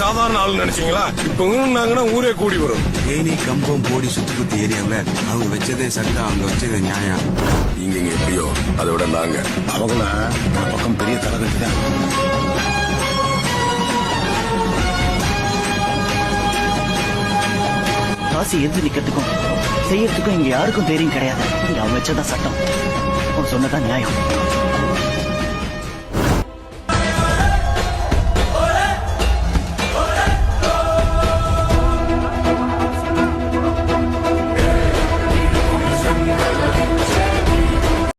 சாதாரண ஆள் நினைச்சீங்களா? இப்ப நாங்கன்னா ஊரே கூடி வரும். தேனி கம்பம் போடி சுத்தி ஏரியாவில அவங்க வச்சதே சட்டம், அவங்க வச்சதே நியாயம். இங்க எப்படியோ அதை விட நாங்க அவங்கள பக்கம் பெரிய தலைவலி தான். காசு எதிர்த்து நிக்கிறதுக்கும் செய்யறதுக்கும் இங்க யாருக்கும் தெரியும் கிடையாது. இங்க அவன் வச்சதான் சட்டம், அவன் சொன்னதான் நியாயம்.